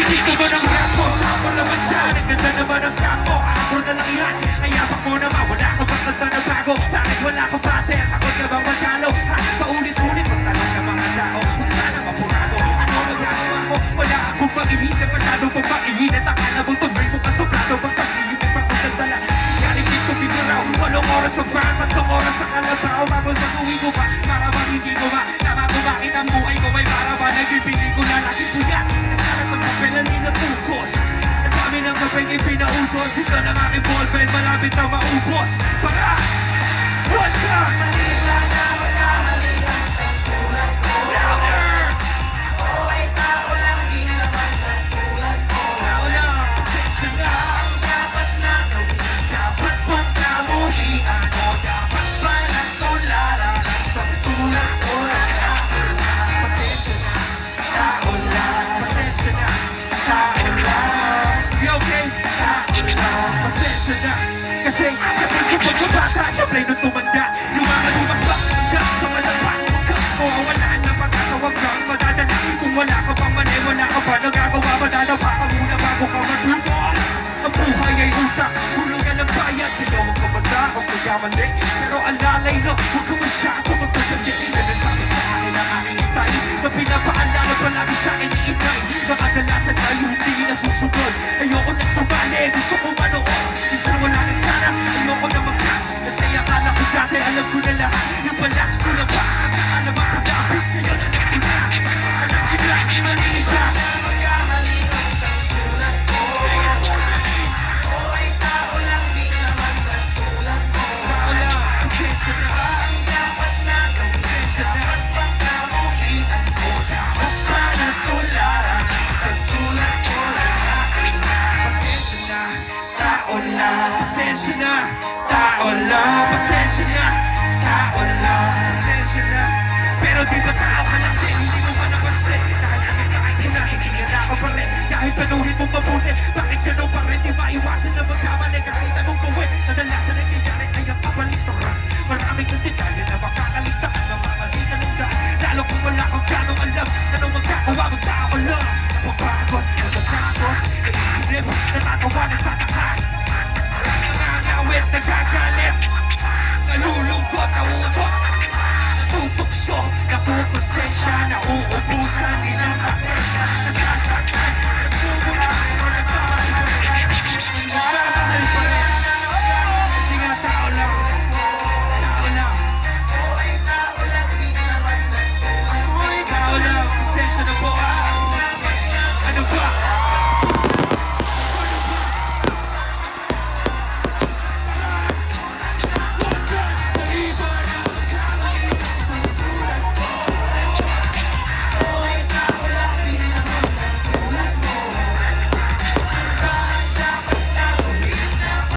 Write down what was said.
Dito mo ng rap mo, sako naman dyan. Ang ganda naman ang cap mo, ako na lang yan. Ayapak mo naman, wala ka bang kanta na bago? Bakit wala ka pate, takot ka bang matalo? Ha, paulit-ulit, magtanong ng mga tao. Kung sana mapurado, ano magagawa ko? Wala akong pag-iisip, masyado pang pag-iinit. Akala mo tuloy mo kasobrado, magpag-iibig pa kung nagdala. Galing dito bigaraw, 8 oras sa van, 3 oras sa kalabaw. Tapos ang uwi ko pa, para bang hindi ko ba? Tama ko bakit ang buhay ko ay para ba? Nagpipili ko na laki puya. Nagkalat ang papel na nilapukos. Ang dami ng kapeng ipinautos. Ito ng aking ballpen, malapit na maubos. Para! What's up? Malila na magkamali lang sa tulad ko. Louder! Ako ay tao lang, di naman katulad ko. Louder! Pasensya na! Ang dapat na gawin, dapat bang kamuhian o dapat ba natularan ang sa tulad ko? Pasensya na! Tao lang, Pasensya na! tao lang, You okay? tao lang. Pasensya na! Kasi ko pagkabata, sablay nung tumanda. Yung mga lumabak, hanggang sa malabak. Wala na pagkakawag kang madadala. Kung wala ka pang mali, wala ka pa nagagawa. Madadapa ka muna bago ka matuto. Ang buhay ay utak, hulungan ng bayad. Sino magpapanda o kaya mali. Pero alalay na, huwag ka masyado magpapandi. Sinasabi sa akin ang aking itay na pinapaalala palagi sa akin ni inay. Na kadalasan ay hindi na susunod. Ayoko na sumali, gusto ko manood. Minsan wala nang gana, ayoko na mag-rap. Kasi akala ko dati, alam ko na lahat. Yung pala, kulang pa, alam ako na-apis. Ngayon alam ko na, alam ko na, maliliga. Magkamali lang sa tulad ko. Ako ay tao lang, di naman katulad ko. Wala, pasensya na. Ang dapat na gawin, dapat bang kamuhian ko? Dapat ba natularan sa tulad ko? Pasensya na, Tao lang, pasensya na, tao lang, pasensya na, tao lang. pasensya na. Pero di ba tao ka lang din, hindi mo ba napansin? Dahil ang taas mo na, hindi nila ako pa rin. Kahit panuhin mong mabuti, bakit ganun pa rin? Di maiwasan na magkamali kahit anong gawin. Kadalasan ang nangyayari ay ang kabaliktaran. Maraming ng detalye na makakaligtaan na mamalitan ng daan. Lalo kung wala kang ganong alam, anong magkakawa ng tao lang. Napapagod, natatakot, naiinip, natatawa, nagtatakas. Nangangawit, nagagalit, nalulungkot, nauutot. Natutokso, nakukonsensya, nauubusan din ang pasensya. Nasasaktan